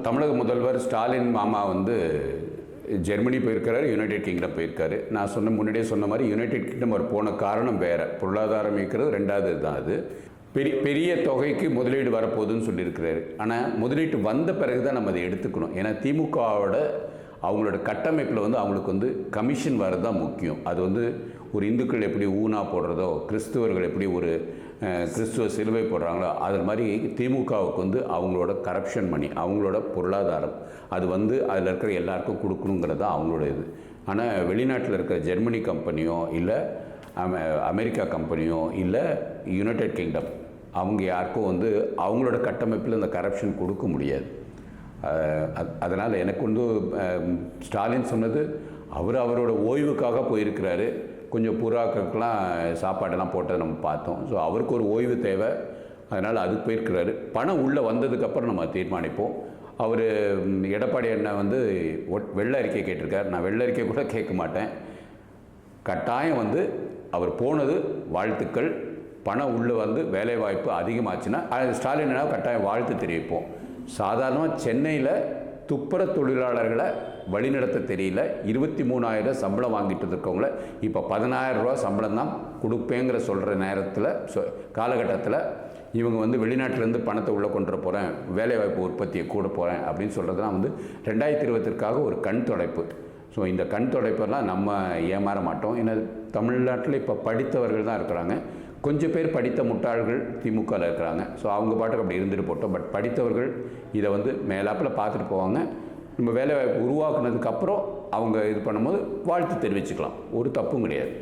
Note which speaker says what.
Speaker 1: தமிழக முதல்வர் ஸ்டாலின் மாமா வந்து ஜெர்மனி போயிருக்காரு, யுனைடெட் கிங்டம் போயிருக்காரு. நான் முன்னாடியே சொன்ன மாதிரி யுனைடெட் கிங்டம் அவர் போன காரணம் வேறு. பொருளாதாரம் இருக்கிறது ரெண்டாவது தான். அது பெரிய தொகைக்கு முதலீடு வரப்போகுதுன்னு சொல்லியிருக்கிறாரு. ஆனால் முதலீட்டு வந்த பிறகு தான் நம்ம அதை எடுத்துக்கணும். ஏன்னா திமுகவோட அவங்களோட கட்டமைப்பில் வந்து அவங்களுக்கு வந்து கமிஷன் வரது தான் முக்கியம். அது வந்து ஒரு இந்துக்கள் எப்படி ஊனா போடுறதோ, கிறிஸ்துவர்கள் எப்படி ஒரு கிறிஸ்துவ சிலுவை போடுறாங்களோ, அது மாதிரி திமுகவுக்கு வந்து அவங்களோட கரப்ஷன் மணி, அவங்களோட பொருளாதாரம் அது வந்து அதில் இருக்கிற எல்லாருக்கும் கொடுக்கணுங்கிறது தான் அவங்களோட இது. ஆனால் வெளிநாட்டில் இருக்கிற ஜெர்மனி கம்பெனியோ இல்லை அமெரிக்கா கம்பெனியோ இல்லை யுனைடெட் கிங்டம் அவங்க யாருக்கும் வந்து அவங்களோட கட்டமைப்பில் இந்த கரப்ஷன் கொடுக்க முடியாது. அதனால் எனக்கு வந்து ஸ்டாலின் சொன்னது அவரோட ஓய்வுக்காக போயிருக்கிறாரு. கொஞ்சம் புறாக்களுக்கெல்லாம் சாப்பாடெல்லாம் போட்டதை நம்ம பார்த்தோம். ஸோ அவருக்கு ஒரு ஓய்வு தேவை, அதனால் அதுக்கு போயிருக்கிறாரு. பணம் உள்ளே வந்ததுக்கப்புறம் நம்ம தீர்மானிப்போம். அவர் எடப்பாடி அண்ணன் வந்து வெள்ளை அறிக்கை கேட்டிருக்கார். நான் வெள்ளை அறிக்கை கூட கேட்க மாட்டேன். கட்டாயம் வந்து அவர் போனது வாழ்த்துக்கள். பணம் உள்ளே வந்து வேலைவாய்ப்பு அதிகமாச்சுன்னா ஸ்டாலின் கட்டாயம் வாழ்த்து தெரிவிப்போம். சாதாரணமாக சென்னையில் துப்புர தொழிலாளர்களை வழிநடத்த தெரியல, 23,000 சம்பளம் வாங்கிட்டு இருக்கவங்கள இப்போ 10,000 ரூபா சம்பளம் தான் கொடுப்பேங்கிற சொல்கிற நேரத்தில் காலகட்டத்தில் இவங்க வந்து வெளிநாட்டிலேருந்து பணத்தை உள்ளே கொண்டு போகிறேன், வேலைவாய்ப்பு உற்பத்தியை கூட போகிறேன் அப்படின்னு சொல்கிறதுலாம் வந்து 2020 ஒரு கண் துடைப்பு. ஸோ இந்த கண் துடைப்பெல்லாம் நம்ம ஏமாற மாட்டோம். ஏன்னா தமிழ்நாட்டில் இப்போ படித்தவர்கள் தான் இருக்கிறாங்க. கொஞ்சம் பேர் படித்த முட்டாள்கள் திமுகவில் இருக்கிறாங்க. ஸோ அவங்க பாட்டுக்கு அப்படி இருந்துட்டு போட்டோம். பட் படித்தவர்கள் இதை வந்து மேலாப்பில் பார்த்துட்டு போவாங்க. நம்ம வேலைவாய்ப்பு உருவாக்குனதுக்கப்புறம் அவங்க இது பண்ணும்போது வாழ்த்து தெரிவிச்சுக்கலாம். ஒரு தப்பும் கிடையாது.